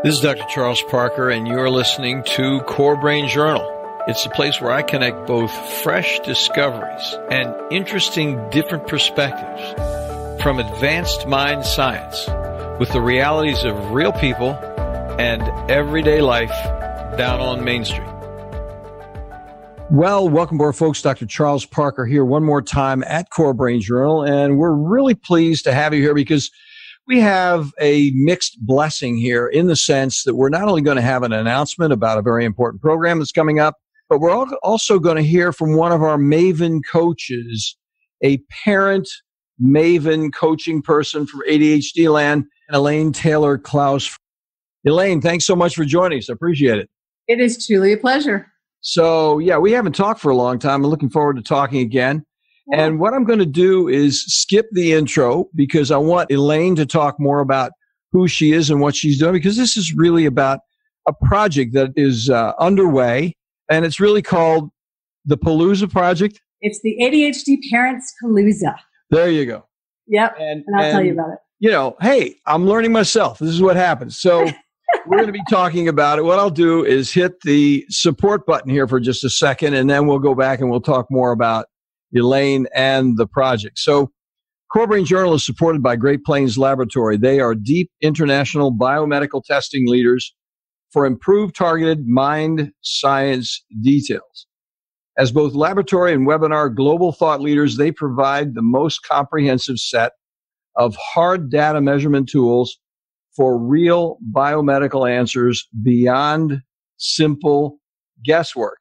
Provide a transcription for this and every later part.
This is Dr. Charles Parker, and you're listening to Core Brain Journal. It's a place where I connect both fresh discoveries and interesting different perspectives from advanced mind science with the realities of real people and everyday life down on Main Street. Well, welcome aboard, folks. Dr. Charles Parker here one more time at Core Brain Journal, and we're really pleased to have you here because we have a mixed blessing here in the sense that we're not only going to have an announcement about a very important program that's coming up, but we're also going to hear from one of our Maven coaches, a parent Maven coaching person from ADHD land, Elaine Taylor-Klaus. Elaine, thanks so much for joining us. I appreciate it. It is truly a pleasure. So, we haven't talked for a long time. I'm looking forward to talking again. And what I'm going to do is skip the intro because I want Elaine to talk more about who she is and what she's doing, because this is really about a project that is underway, and it's really called the Palooza Project. It's the ADHD Parents Palooza. There you go. Yep, and I'll tell you about it. You know, hey, I'm learning myself. This is what happens. So we're going to be talking about it. What I'll do is hit the support button here for just a second, and then we'll go back and we'll talk more about Elaine and the project. So Core Brain Journal is supported by Great Plains Laboratory. They are deep international biomedical testing leaders for improved targeted mind science details. As both laboratory and webinar global thought leaders, they provide the most comprehensive set of hard data measurement tools for real biomedical answers beyond simple guesswork.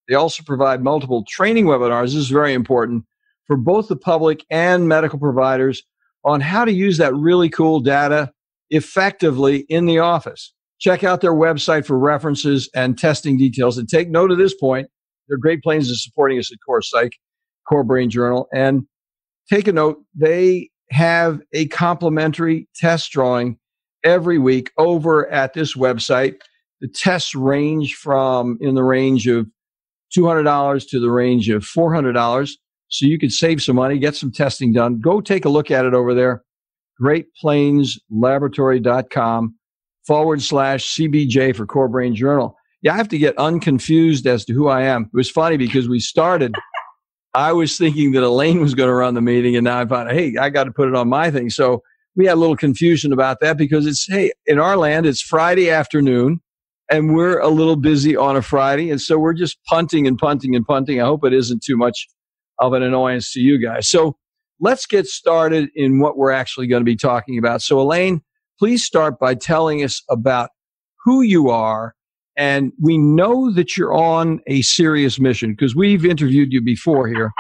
They also provide multiple training webinars, this is very important, for both the public and medical providers on how to use that really cool data effectively in the office. Check out their website for references and testing details. And take note of this point. Their Great Plains is supporting us at Core Psych, Core Brain Journal. And take a note, they have a complimentary test drawing every week over at this website. The tests range from in the range of $200 to the range of $400. So you could save some money, get some testing done. Go take a look at it over there. GreatPlainsLaboratory.com/CBJ for Core Brain Journal. Yeah, I have to get unconfused as to who I am. It was funny because we started, I was thinking that Elaine was going to run the meeting, and now I found, hey, I got to put it on my thing. So we had a little confusion about that because it's, hey, in our land, it's Friday afternoon. And we're a little busy on a Friday, and so we're just punting and punting and punting. I hope it isn't too much of an annoyance to you guys. So let's get started in what we're actually going to be talking about. So Elaine, please start by telling us about who you are. And we know that you're on a serious mission because we've interviewed you before here.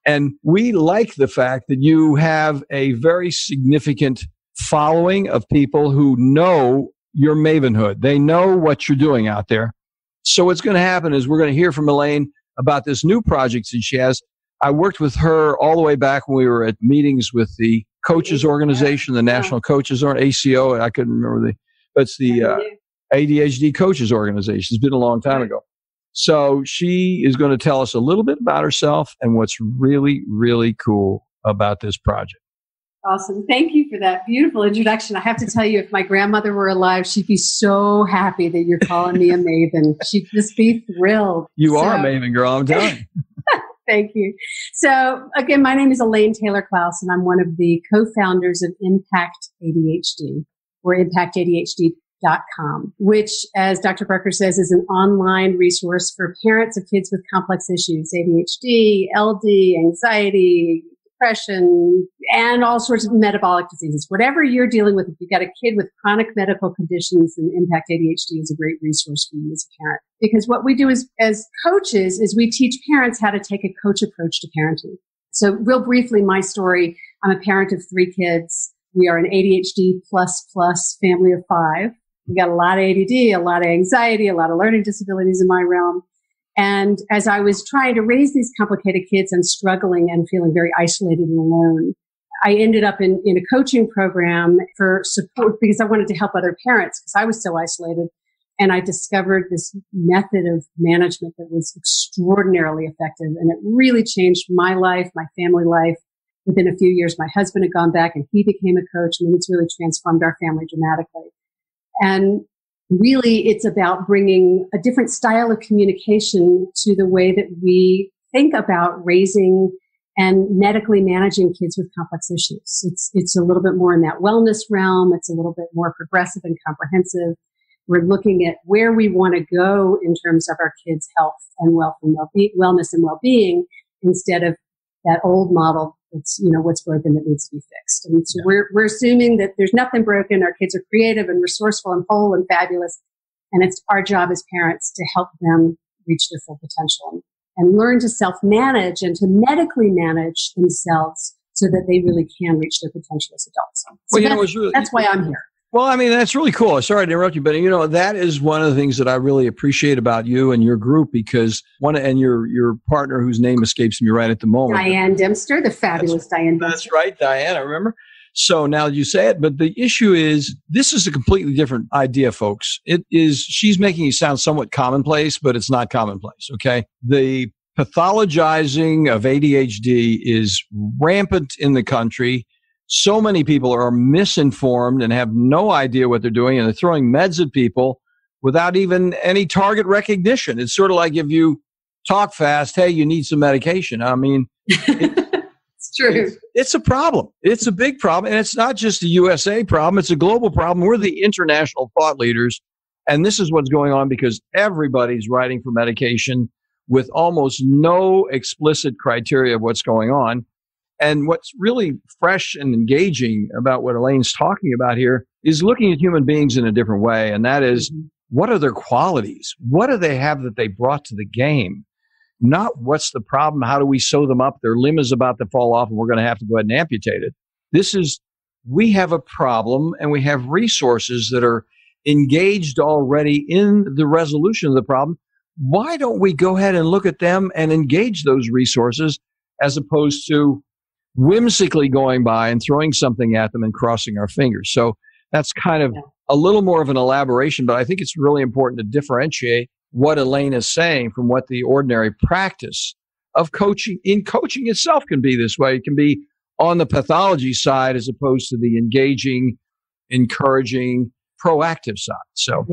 And we like the fact that you have a very significant following of people who know your mavenhood. They know what you're doing out there. So what's going to happen is we're going to hear from Elaine about this new project that she has. I worked with her all the way back when we were at meetings with the coaches organization, the National Coaches or ACO. I couldn't remember but it's the ADHD Coaches Organization. It's been a long time ago. So she is going to tell us a little bit about herself and what's really, really cool about this project. Awesome. Thank you for that beautiful introduction. I have to tell you, if my grandmother were alive, she'd be so happy that you're calling me a Maven. She'd just be thrilled. You are a Maven, girl. I'm telling you. Thank you. So again, my name is Elaine Taylor-Klaus, and I'm one of the co-founders of Impact ADHD, or ImpactADHD.com, which, as Dr. Parker says, is an online resource for parents of kids with complex issues, ADHD, LD, anxiety, depression, and all sorts of metabolic diseases. Whatever you're dealing with, if you've got a kid with chronic medical conditions, then Impact ADHD is a great resource for you as a parent. Because what we do as coaches is we teach parents how to take a coach approach to parenting. So real briefly, my story, I'm a parent of 3 kids. We are an ADHD plus family of 5. We got a lot of ADD, a lot of anxiety, a lot of learning disabilities in my realm. And as I was trying to raise these complicated kids and struggling and feeling very isolated and alone, I ended up in a coaching program for support because I wanted to help other parents because I was so isolated. And I discovered this method of management that was extraordinarily effective. And it really changed my life, my family life. Within a few years, my husband had gone back and he became a coach. And it's really transformed our family dramatically. And Really, it's about bringing a different style of communication to the way that we think about raising and medically managing kids with complex issues. It's a little bit more in that wellness realm. It's a little bit more progressive and comprehensive. We're looking at where we want to go in terms of our kids' health and wellness and well-being, instead of that old model that's, what's broken that needs to be fixed. And so we're assuming that there's nothing broken. Our kids are creative and resourceful and whole and fabulous. And it's our job as parents to help them reach their full potential and learn to self-manage and to medically manage themselves so that they really can reach their potential as adults. So that's why I'm here. Well, I mean, that's really cool. Sorry to interrupt you, but that is one of the things that I really appreciate about you and your group, because and your partner, whose name escapes me right at the moment. Diane Dempster, the fabulous Diane Dempster. That's right, Diane, I remember. So now that you say it, but the issue is, this is a completely different idea, folks. She's making it sound somewhat commonplace, but it's not commonplace, okay? The pathologizing of ADHD is rampant in the country. So many people are misinformed and have no idea what they're doing, and they're throwing meds at people without even any target recognition. It's sort of like if you talk fast, hey, you need some medication. I mean, it's true. It's a problem. It's a big problem. And it's not just a USA problem. It's a global problem. We're the international thought leaders. And this is what's going on because everybody's writing for medication with almost no explicit criteria of what's going on. And what's really fresh and engaging about what Elaine's talking about here is looking at human beings in a different way. And that is, what are their qualities? What do they have that they brought to the game? Not what's the problem? How do we sew them up? Their limb is about to fall off and we're going to have to go ahead and amputate it. We have a problem and we have resources that are engaged already in the resolution of the problem. Why don't we go ahead and look at them and engage those resources as opposed to whimsically going by and throwing something at them and crossing our fingers? So that's kind of a little more of an elaboration, but I think it's really important to differentiate what Elaine is saying from what the ordinary practice of coaching itself can be this way. It can be on the pathology side as opposed to the engaging, encouraging, proactive side. So,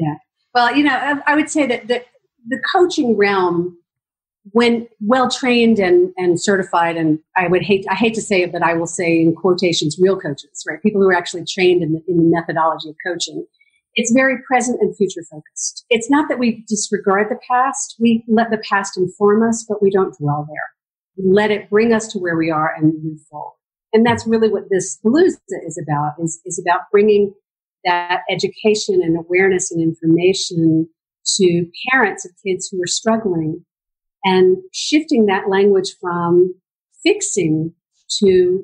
well, I would say that the coaching realm, when well trained and certified, and I hate to say it, but I will say in quotations, real coaches, right? People who are actually trained in the methodology of coaching. It's very present and future focused. It's not that we disregard the past. We let the past inform us, but we don't dwell there. We let it bring us to where we are and move forward. And that's really what this Palooza is about, is about bringing that education and awareness and information to parents of kids who are struggling, and shifting that language from fixing to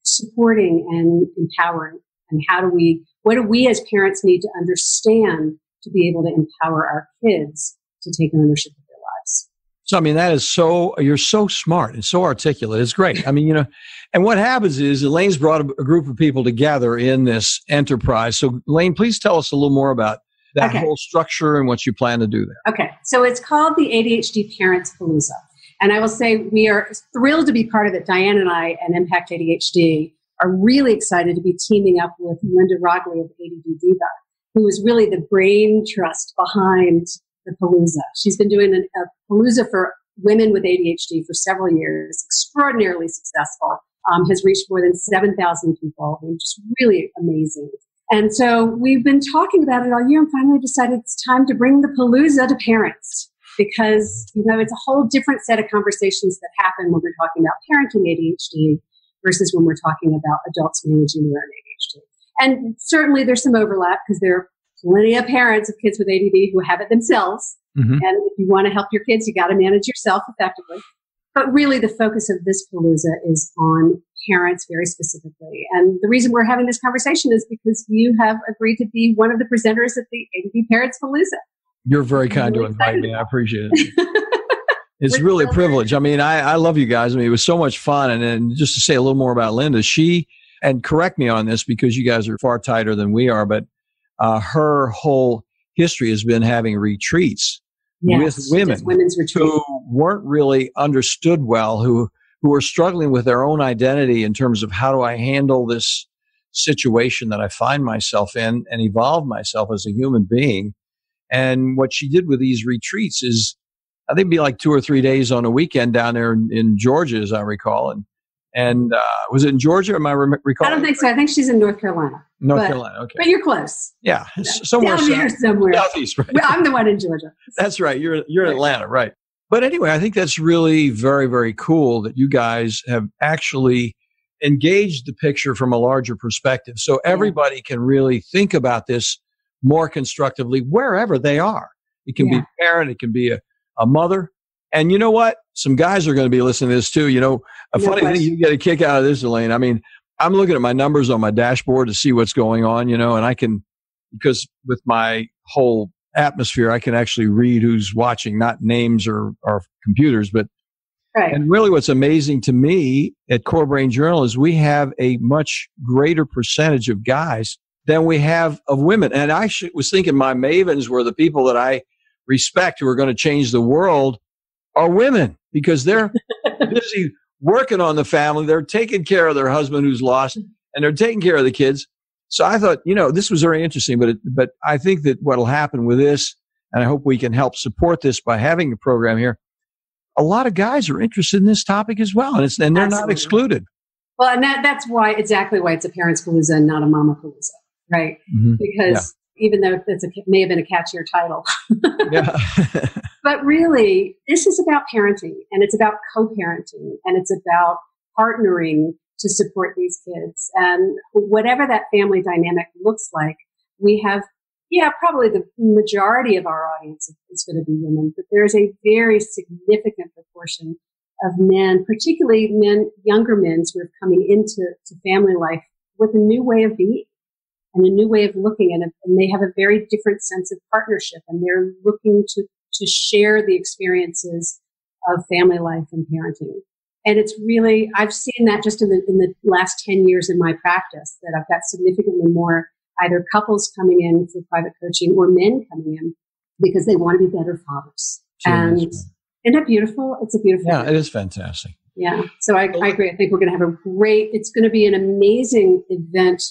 supporting and empowering. And what do we as parents need to understand to be able to empower our kids to take ownership of their lives? So, I mean, you're so smart and so articulate. It's great. I mean, and what happens is Elaine's brought a group of people together in this enterprise. So Elaine, please tell us a little more about that whole structure and what you plan to do there. Okay. So it's called the ADHD Parents Palooza. And I will say we are thrilled to be part of it. Diane and I and Impact ADHD are really excited to be teaming up with Linda Rogley of ADD Diva, who is really the brain trust behind the Palooza. She's been doing a Palooza for women with ADHD for several years, extraordinarily successful, has reached more than 7,000 people. Just really amazing. And so we've been talking about it all year and finally decided it's time to bring the Palooza to parents, because, it's a whole different set of conversations that happen when we're talking about parenting ADHD versus when we're talking about adults managing their own ADHD. And certainly there's some overlap because there are plenty of parents of kids with ADD who have it themselves. Mm-hmm. And if you want to help your kids, you got to manage yourself effectively. But really the focus of this Palooza is on parents very specifically. And the reason we're having this conversation is because you have agreed to be one of the presenters at the ADD Parents Palooza. You're very kind to invite me. I appreciate it. It's really a privilege. I mean, I love you guys. I mean, it was so much fun. And then just to say a little more about Linda, and correct me on this because you guys are far tighter than we are, but her whole history has been having retreats with women who weren't really understood well, who are struggling with their own identity in terms of how do I handle this situation that I find myself in and evolve myself as a human being. And what she did with these retreats is, I think, it'd be like 2 or 3 days on a weekend down there in Georgia, as I recall. And was it in Georgia? Am I recalling? I don't think so. I think she's in North Carolina. North Carolina, okay. But you're close. Yeah, somewhere down here somewhere. Southeast, right? I'm the one in Georgia. That's right. You're in Atlanta, right? But anyway, I think that's really very, very cool that you guys have actually engaged the picture from a larger perspective, so everybody can really think about this more constructively wherever they are. It can be a parent, it can be a mother. And you know what? Some guys are going to be listening to this too. You know, funny thing, you get a kick out of this, Elaine. I mean, I'm looking at my numbers on my dashboard to see what's going on, you know, and I can, because with my whole atmosphere, I can actually read who's watching, not names or computers, but right. And really what's amazing to me at Core Brain Journal is we have a much greater percentage of guys than we have of women. And I was thinking my mavens were the people that I respect who are going to change the world are women, because they're busy working on the family. They're taking care of their husband who's lost, and they're taking care of the kids. So I thought, you know, this was very interesting, but I think that what will happen with this, and I hope we can help support this by having a program here, a lot of guys are interested in this topic as well, and they're Absolutely. Not excluded. Well, and that's exactly why it's a parents' palooza and not a mama palooza, right? Mm-hmm. Because even though may have been a catchier title, yeah. But really, this is about parenting, and it's about co-parenting, and it's about partnering to support these kids. And whatever that family dynamic looks like, we have, probably the majority of our audience is going to be women, but there's a very significant proportion of men, particularly younger men who are coming into family life with a new way of being and a new way of looking at it. And they have a very different sense of partnership, and they're looking to share the experiences of family life and parenting. And it's really, I've seen that just in the last 10 years in my practice, that I've got significantly more either couples coming in for private coaching or men coming in because they want to be better fathers. And isn't that beautiful? It's a beautiful thing. It is fantastic. Yeah. So I agree. I think we're going to have it's going to be an amazing event.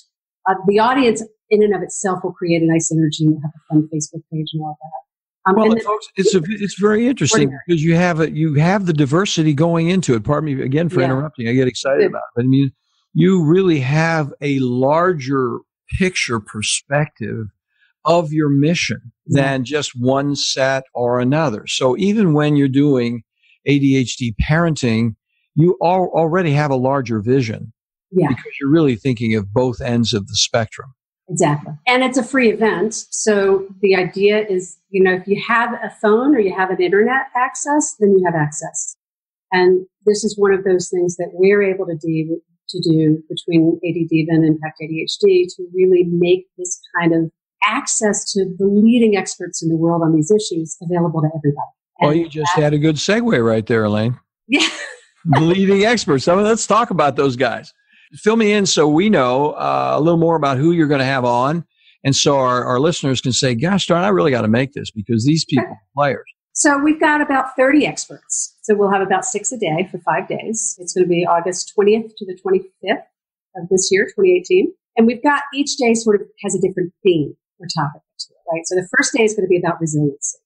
The audience in and of itself will create a nice energy. We'll have a fun Facebook page and all that. Folks, it's very interesting because you have the diversity going into it. Pardon me again for interrupting. I get excited about it. I mean, you really have a larger picture perspective of your mission than just one set or another. So even when you're doing ADHD parenting, you already have a larger vision because you're really thinking of both ends of the spectrum. Exactly. And it's a free event. So the idea is, if you have a phone or you have an internet access, then you have access. And this is one of those things that we're able to do between ADD and Impact ADHD to really make this kind of access to the leading experts in the world on these issues available to everybody. Well, you just had a good segue right there, Elaine. Yeah. The leading experts. So let's talk about those guys. Fill me in so we know a little more about who you're going to have on. And so our listeners can say, gosh darn, I really got to make this because these people are players. So we've got about 30 experts. So we'll have about 6 a day for 5 days. It's going to be August 20th to the 25th of this year, 2018. And we've got each day sort of has a different theme or topic to it, right? So the first day is going to be about resiliency.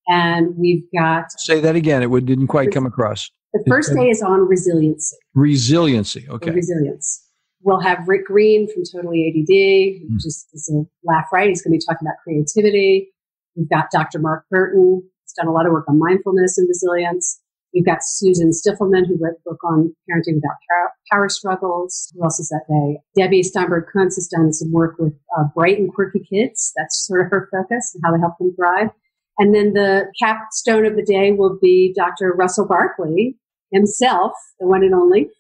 And we've got... Say that again. It didn't quite come across. The first day is on resiliency. Resiliency, okay. Resilience. We'll have Rick Green from Totally ADD, who just is a laugh right. He's going to be talking about creativity. We've got Dr. Mark Burton. He's done a lot of work on mindfulness and resilience. We've got Susan Stiffelman, who wrote a book on parenting without power struggles. Who else is that day? Debbie Steinberg-Kuntz has done some work with bright and quirky kids. That's sort of her focus and how to help them thrive. And then the capstone of the day will be Dr. Russell Barkley himself, the one and only,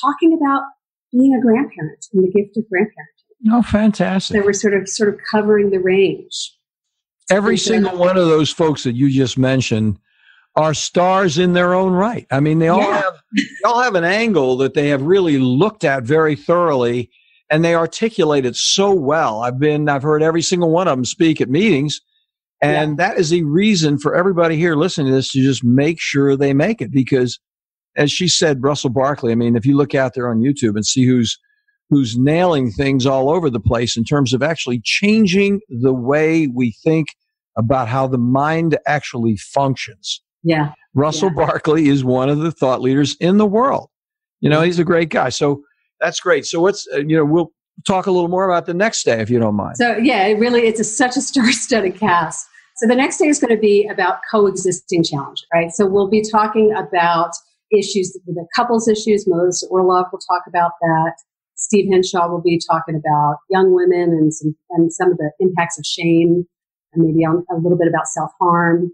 talking about being a grandparent and the gift of grandparenting. Oh, fantastic. So we're sort of covering the range. Every single one of those folks that you just mentioned are stars in their own right. I mean, they all have an angle that they have really looked at very thoroughly, and they articulate it so well. I've heard every single one of them speak at meetings, and that is a reason for everybody here listening to this to just make sure they make it, because as she said, Russell Barkley, I mean, if you look out there on YouTube and see who's nailing things all over the place in terms of actually changing the way we think about how the mind actually functions. Yeah. Russell Barkley is one of the thought leaders in the world. He's a great guy. So that's great. So we'll talk a little more about the next day, if you don't mind. So yeah, it's such a star-studded cast. So the next day is going to be about coexisting challenge, right? So we'll be talking about issues, the couples issues. Melissa Orlov will talk about that. Steve Henshaw will be talking about young women and some of the impacts of shame, and maybe a little bit about self-harm.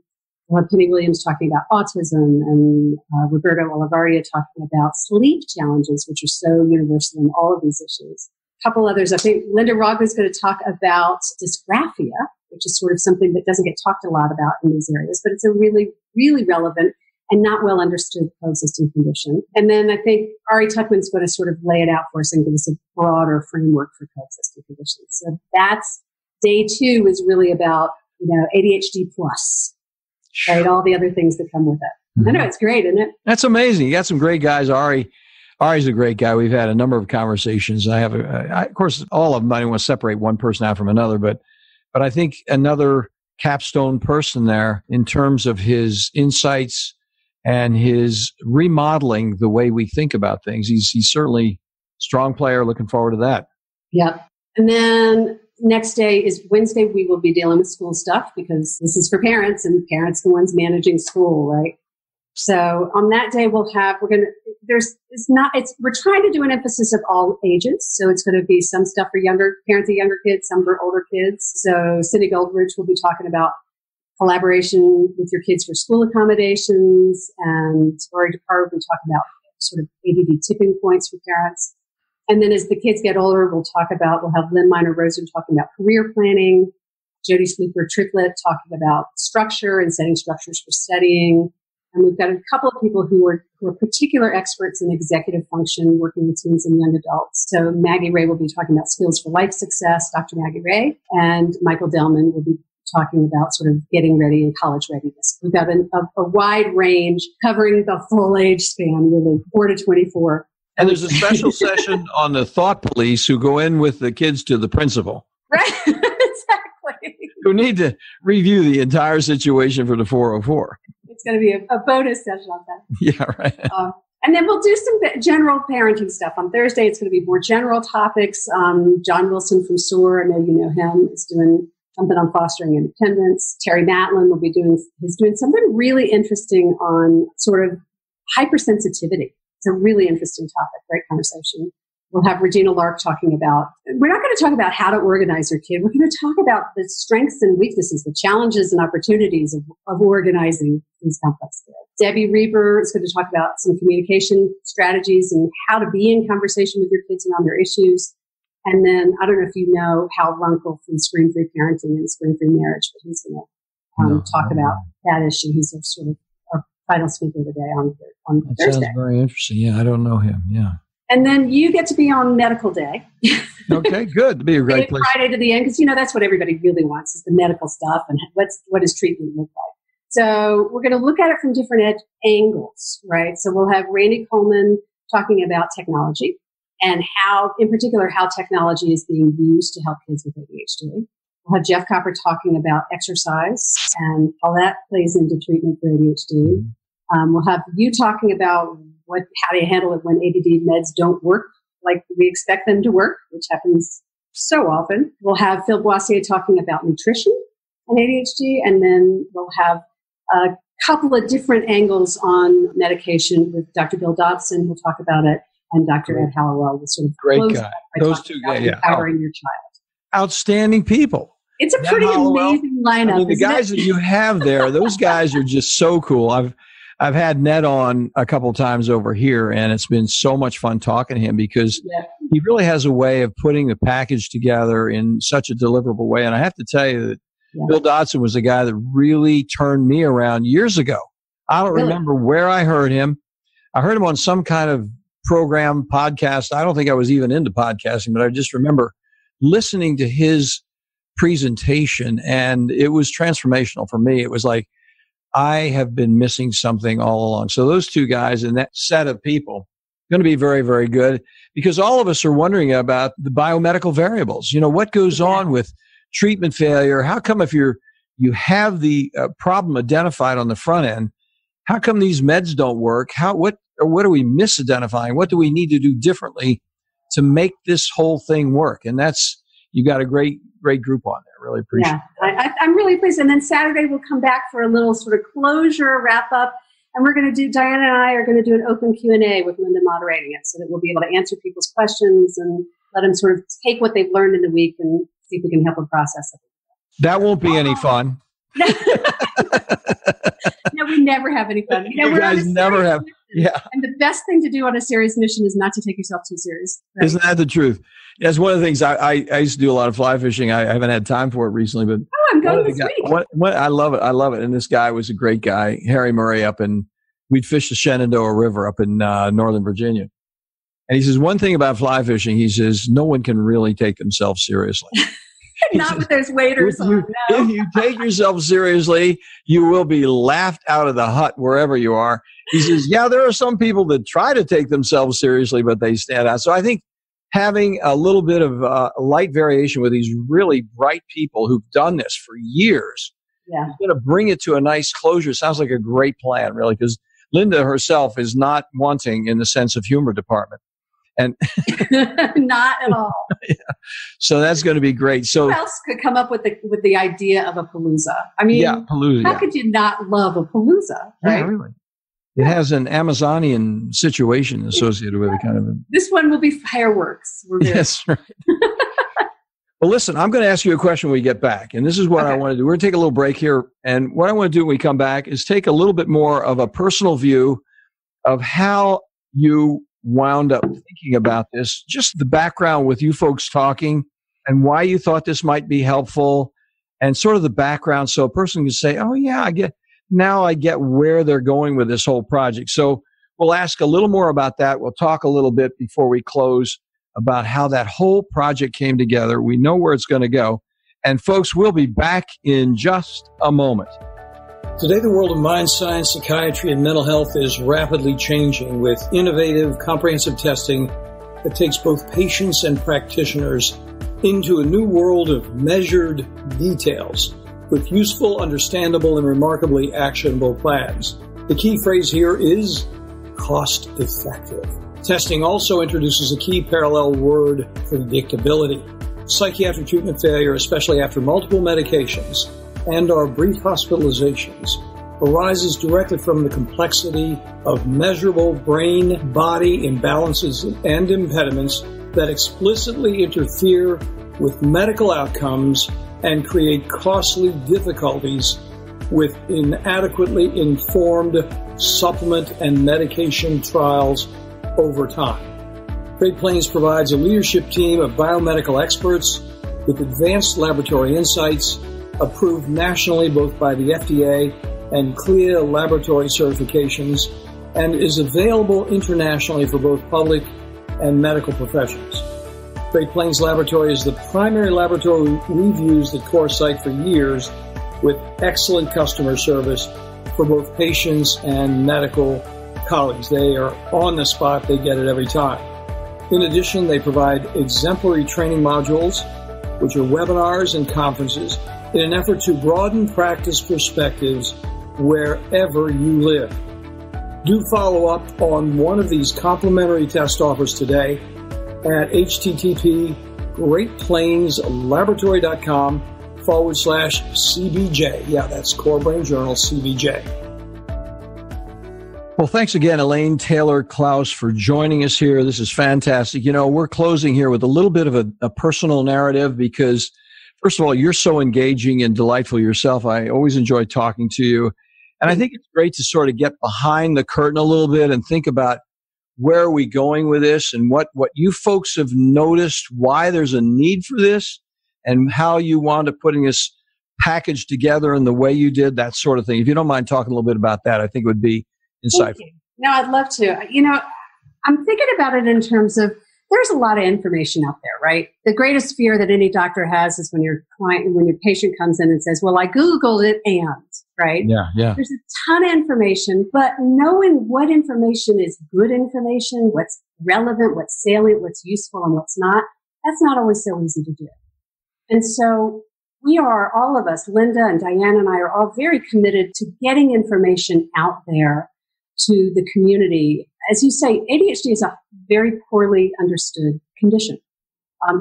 We'll have Penny Williams talking about autism, and Roberto Olivaria talking about sleep challenges, which are so universal in all of these issues. A couple others. I think Linda Rogge is going to talk about dysgraphia, which is sort of something that doesn't get talked a lot about in these areas, but it's a really, really relevant and not well understood coexisting condition. And then I think Ari Tuckman's going to sort of lay it out for us and give us a broader framework for coexisting conditions. So that's day 2 is really about, ADHD plus, right? All the other things that come with it. I know, it's great, isn't it? That's amazing. You got some great guys. Ari's a great guy. We've had a number of conversations. Of course, all of them, I don't want to separate one person out from another, but I think another capstone person there in terms of his insights and his remodeling the way we think about things. He's certainly a strong player. Looking forward to that. Yep. And then next day is Wednesday. We will be dealing with school stuff because this is for parents, and parents are the ones managing school, right? So on that day, we're trying to do an emphasis of all ages. So it's going to be some stuff for parents of younger kids, some for older kids. So Cindy Goldridge will be talking about collaboration with your kids for school accommodations, and Lori DePar will be talking about sort of ADD tipping points for parents. And then as the kids get older, we'll have Lynn Minor-Rosen talking about career planning, Jody Sleeper-Triplett talking about structure and setting structures for studying. And we've got a couple of people who are particular experts in executive function, working with teens and young adults. So Maggie Ray will be talking about skills for life success, Dr. Maggie Ray, and Michael Delman will be talking about sort of getting ready and college readiness. We've got a wide range covering the full age span, really 4 to 24. And there's a special session on the thought police who go in with the kids to the principal. Right, exactly. Who need to review the entire situation for the 404. It's going to be a bonus session on that. Yeah, right. And then we'll do some general parenting stuff. On Thursday, it's going to be more general topics. John Wilson from SOAR, I know you know him, is doing something on fostering independence. Terry Matlin will be doing something really interesting on sort of hypersensitivity. It's a really interesting topic, great conversation. We'll have Regina Lark talking about, we're not going to talk about how to organize your kid. We're going to talk about the strengths and weaknesses, the challenges and opportunities of organizing these complex kids. Debbie Reber is going to talk about some communication strategies and how to be in conversation with your kids around their issues. And then, I don't know if you know Hal Runkel from Screen Free Parenting and Screen Free Marriage, but he's going to talk about that issue. He's a sort of our final speaker today on that Thursday. Sounds very interesting. Yeah, I don't know him. Yeah. And then you get to be on medical day. Okay, good. It'd be a great place. Friday to the end, because that's what everybody really wants is the medical stuff and what does treatment look like. So we're going to look at it from different angles, right? So we'll have Randy Coleman talking about technology and how technology is being used to help kids with ADHD. We'll have Jeff Copper talking about exercise and how that plays into treatment for ADHD. We'll have you talking about how do you handle it when ADD meds don't work like we expect them to work, which happens so often. We'll have Phil Boissier talking about nutrition and ADHD, and then we'll have a couple of different angles on medication with Dr. Bill Dodson, who'll talk about it, and Dr. Ed Hallowell will sort of great guy. Those two guys, empowering your child. Outstanding people. It's a pretty amazing lineup. I mean, the guys that you have there, those guys are just so cool. I've had Ned on a couple of times over here, and it's been so much fun talking to him because he really has a way of putting the package together in such a deliverable way. And I have to tell you that Bill Dodson was the guy that really turned me around years ago. I don't remember where I heard him. I heard him on some kind of program, podcast. I don't think I was even into podcasting, but I just remember listening to his presentation, and it was transformational for me. It was like, I have been missing something all along. So those two guys and that set of people going to be very, very good because all of us are wondering about the biomedical variables. What goes on with treatment failure? How come if you're you have the problem identified on the front end. How come these meds don't work? What are we misidentifying? What do we need to do differently to make this whole thing work? And you got a great group on there. Really appreciate it. Yeah, I'm really pleased. And then Saturday we'll come back for a little sort of closure wrap up. And we're going to do, Diana and I are going to do an open Q&A with Linda moderating it so that we'll be able to answer people's questions and let them sort of take what they've learned in the week and see if we can help them process it. That won't be any fun. No, we never have any fun. You guys never have. Yeah. And the best thing to do on a serious mission is not to take yourself too serious. Right? Isn't that the truth? That's one of the things I used to do a lot of fly fishing. I haven't had time for it recently, but I'm going this week. I love it. I love it. And this guy was a great guy, Harry Murray, we'd fish the Shenandoah River up in Northern Virginia. And he says, one thing about fly fishing, he says, no one can really take themselves seriously. Not with those waders on. No. If you take yourself seriously, you will be laughed out of the hut wherever you are. He says, yeah, there are some people that try to take themselves seriously, but they stand out. So I think having a little bit of light variation with these really bright people who've done this for years, is going to bring it to a nice closure. Sounds like a great plan, really, because Linda herself is not wanting in the sense of humor department. And not at all. Yeah. So that's going to be great. So who else could come up with the idea of a palooza? I mean, palooza. How could you not love a palooza? Right? Yeah, really. It has an Amazonian situation associated with it, kind of. This one will be fireworks. Yes, right. Well, listen, I'm going to ask you a question when we get back, and this is what I want to do. We're going to take a little break here, and what I want to do when we come back is take a little bit more of a personal view of how you wound up thinking about this, just the background with you folks talking and why you thought this might be helpful and sort of the background so a person can say, oh yeah, I get where they're going with this whole project. So we'll ask a little more about that. We'll talk a little bit before we close about how that whole project came together. We know where it's going to go. And folks, we'll be back in just a moment. Today, the world of mind science, psychiatry, and mental health is rapidly changing with innovative, comprehensive testing that takes both patients and practitioners into a new world of measured details with useful, understandable, and remarkably actionable plans. The key phrase here is cost-effective. Testing also introduces a key parallel word, predictability. Psychiatric treatment failure, especially after multiple medications, and our brief hospitalizations arises directly from the complexity of measurable brain-body imbalances and impediments that explicitly interfere with medical outcomes and create costly difficulties with inadequately informed supplement and medication trials over time. Great Plains provides a leadership team of biomedical experts with advanced laboratory insights approved nationally both by the FDA and CLIA laboratory certifications, and is available internationally for both public and medical professions. Great Plains Laboratory is the primary laboratory we've used at CoreSight for years, with excellent customer service for both patients and medical colleagues. They are on the spot. They get it every time. In addition, they provide exemplary training modules, which are webinars and conferences, in an effort to broaden practice perspectives wherever you live. Do follow up on one of these complimentary test offers today at http://greatplainslaboratory.com/CBJ. Yeah, that's Core Brain Journal CBJ. Well, thanks again, Elaine Taylor Klaus, for joining us here. This is fantastic. You know, we're closing here with a little bit of a personal narrative because, first of all, you're so engaging and delightful yourself. I always enjoy talking to you. And I think it's great to sort of get behind the curtain a little bit and think about where are we going with this and what you folks have noticed, why there's a need for this, and how you wound up putting this package together in the way you did, that sort of thing. If you don't mind talking a little bit about that, I think it would be insightful. No, I'd love to. You know, I'm thinking about it in terms of there's a lot of information out there, right? The greatest fear that any doctor has is when your patient comes in and says, well, I Googled it and, right? Yeah. There's a ton of information, but knowing what information is good information, what's relevant, what's salient, what's useful, and what's not, that's not always so easy to do. And so we are, all of us, Linda and Diane and I are all very committed to getting information out there to the community. As you say, ADHD is a very poorly understood condition.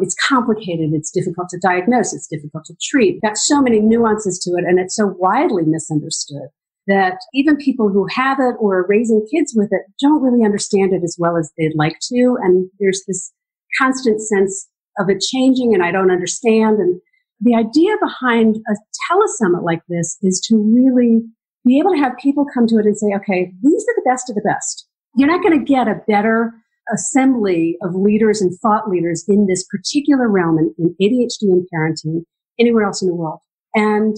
It's complicated. It's difficult to diagnose. It's difficult to treat. Got so many nuances to it, and it's so widely misunderstood that even people who have it or are raising kids with it don't really understand it as well as they'd like to. And there's this constant sense of it changing, and I don't understand. And the idea behind a telesummit like this is to really be able to have people come to it and say, okay, these are the best of the best. You're not going to get a better assembly of leaders and thought leaders in this particular realm in ADHD and parenting anywhere else in the world. And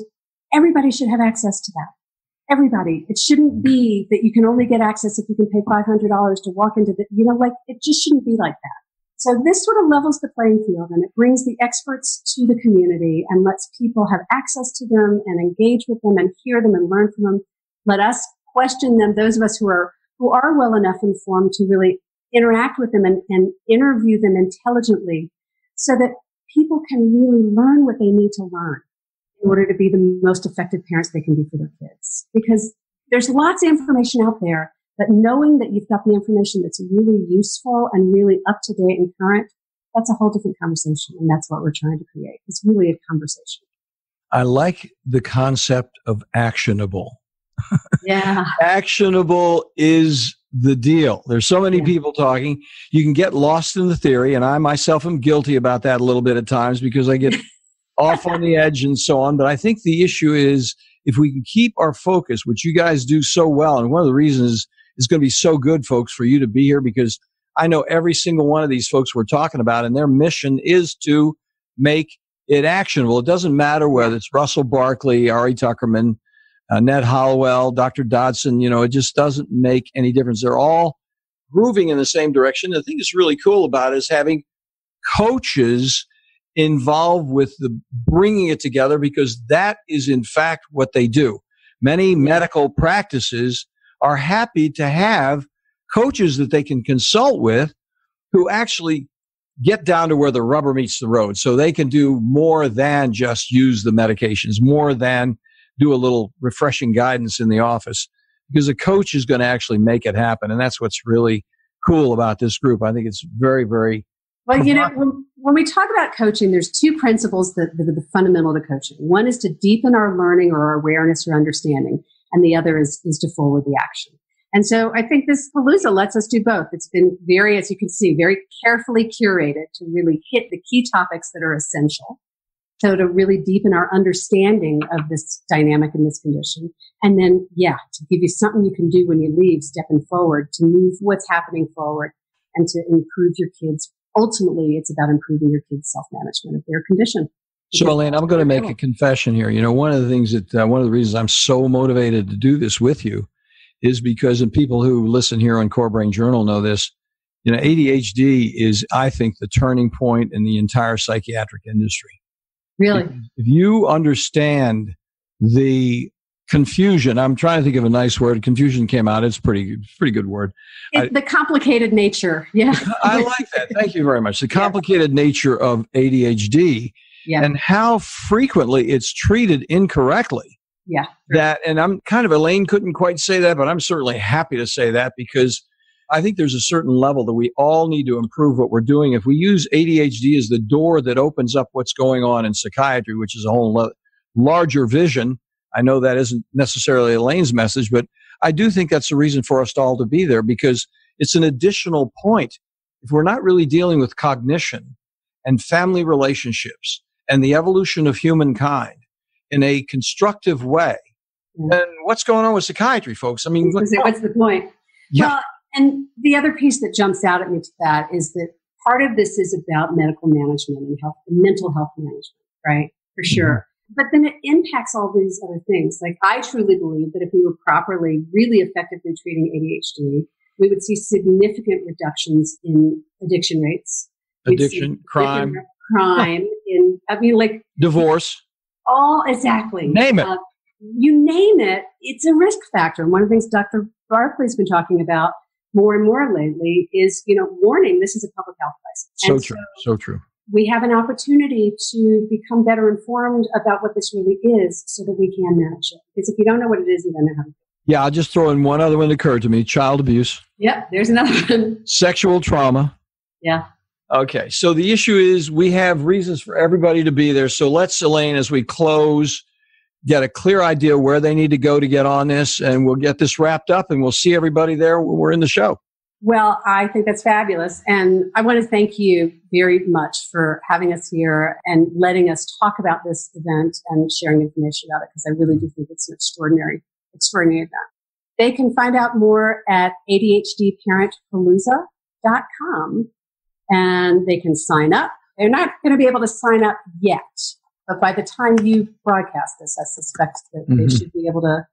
everybody should have access to that. Everybody. It shouldn't be that you can only get access if you can pay $500 to walk into the, it just shouldn't be like that. So this sort of levels the playing field, and it brings the experts to the community and lets people have access to them and engage with them and hear them and learn from them. Let us question them, those of us who are well enough informed to really interact with them and interview them intelligently so that people can really learn what they need to learn in order to be the most effective parents they can be for their kids. Because there's lots of information out there, but knowing that you've got the information that's really useful and really up to date and current, that's a whole different conversation. And that's what we're trying to create. It's really a conversation. I like the concept of actionable. Yeah. Actionable is the deal. There's so many people talking. You can get lost in the theory, and I myself am guilty about that a little bit at times because I get off on the edge and so on. But I think the issue is if we can keep our focus, which you guys do so well, and one of the reasons it's going to be so good, folks, for you to be here, because I know every single one of these folks we're talking about, and their mission is to make it actionable. It doesn't matter whether it's Russell Barkley, Ari Tuckerman, Ned Hollowell, Dr. Dodson, it just doesn't make any difference. They're all moving in the same direction. The thing that's really cool about it is having coaches involved with the bringing it together, because that is in fact what they do. Many medical practices are happy to have coaches that they can consult with who actually get down to where the rubber meets the road. So they can do more than just use the medications, more than do a little refreshing guidance in the office, because a coach is going to actually make it happen. And that's what's really cool about this group. I think it's very, very well. When we talk about coaching, there's two principles that are the fundamental to coaching. One is to deepen our learning or our awareness or understanding, and the other is to forward the action. And so I think this Palooza lets us do both. It's been very, as you can see, very carefully curated to really hit the key topics that are essential. So to really deepen our understanding of this dynamic in this condition. And then, to give you something you can do when you leave, stepping forward, to move what's happening forward and to improve your kids. Ultimately, it's about improving your kids' self-management of their condition. So, Elaine, I'm going to make a confession here. One of the things one of the reasons I'm so motivated to do this with you is because, and people who listen here on Core Brain Journal know this, ADHD is, I think, the turning point in the entire psychiatric industry. Really? If you understand the confusion, I'm trying to think of a nice word. Confusion came out. It's a pretty good word. The complicated nature. Yeah. I like that. Thank you very much. The complicated nature of ADHD and how frequently it's treated incorrectly. Yeah. And I'm Elaine couldn't quite say that, but I'm certainly happy to say that, because I think there's a certain level that we all need to improve what we're doing. If we use ADHD as the door that opens up what's going on in psychiatry, which is a whole larger vision. I know that isn't necessarily Elaine's message, but I do think that's the reason for us all to be there, because it's an additional point. If we're not really dealing with cognition and family relationships and the evolution of humankind in a constructive way, then what's going on with psychiatry, folks? I mean, what's the point? Yeah. Well, and the other piece that jumps out at me to that is that part of this is about medical management and mental health management, right? For sure. But then it impacts all these other things. Like, I truly believe that if we were properly, really effectively treating ADHD, we would see significant reductions in addiction rates. Crime, divorce. Exactly. Name it. You name it, it's a risk factor. And one of the things Dr. Barkley's been talking about more and more lately is, warning, this is a public health crisis. So true. we have an opportunity to become better informed about what this really is so that we can manage it. Because if you don't know what it is, you don't know how to do it. Yeah, I'll just throw in one other one that occurred to me. Child abuse. Yep, there's another one. Sexual trauma. Yeah. Okay, so the issue is we have reasons for everybody to be there. So let's, Elaine, as we close, get a clear idea where they need to go to get on this, and we'll get this wrapped up, and we'll see everybody there when we're in the show. Well, I think that's fabulous. And I want to thank you very much for having us here and letting us talk about this event and sharing information about it, because I really do think it's an extraordinary event. They can find out more at ADHDparentpalooza.com, and they can sign up. They're not going to be able to sign up yet, but by the time you broadcast this, I suspect that they should be able to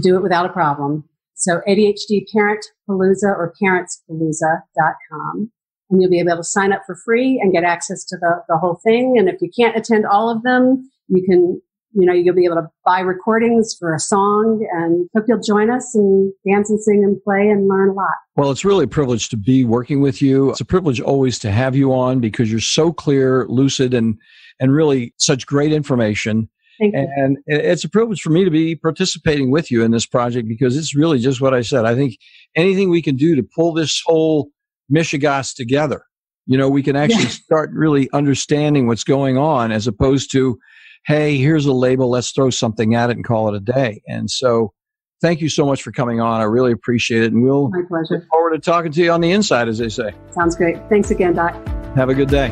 do it without a problem. So ADHDparentpalooza or parentspalooza.com. And you'll be able to sign up for free and get access to the whole thing. And if you can't attend all of them, you'll be able to buy recordings for a song, and hope you'll join us and dance and sing and play and learn a lot. Well, it's really a privilege to be working with you. It's a privilege always to have you on, because you're so clear, lucid, and really such great information. Thank you. And it's a privilege for me to be participating with you in this project, because it's really just what I said. I think anything we can do to pull this whole Mishegoss together, we can actually start really understanding what's going on, as opposed to, hey, here's a label, let's throw something at it and call it a day. And so thank you so much for coming on. I really appreciate it. And we'll My pleasure. Look forward to talking to you on the inside, as they say. Sounds great. Thanks again, Doc. Have a good day.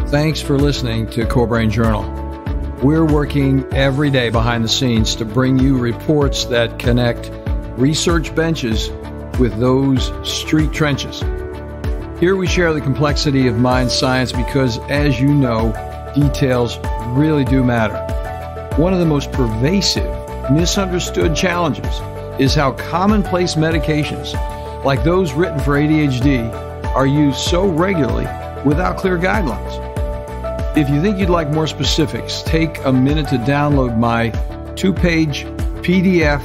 Thanks for listening to Core Brain Journal. We're working every day behind the scenes to bring you reports that connect research benches with those street trenches. Here we share the complexity of mind science because, as you know, details really do matter. One of the most pervasive, misunderstood challenges is how commonplace medications, like those written for ADHD, are used so regularly without clear guidelines. If you think you'd like more specifics, take a minute to download my 2-page PDF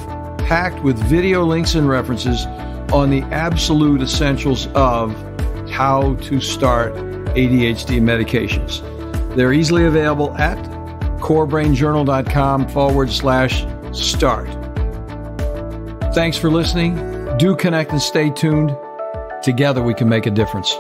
packed with video links and references on the absolute essentials of how to start ADHD medications. They're easily available at corebrainjournal.com/start. Thanks for listening. Do connect and stay tuned. Together we can make a difference.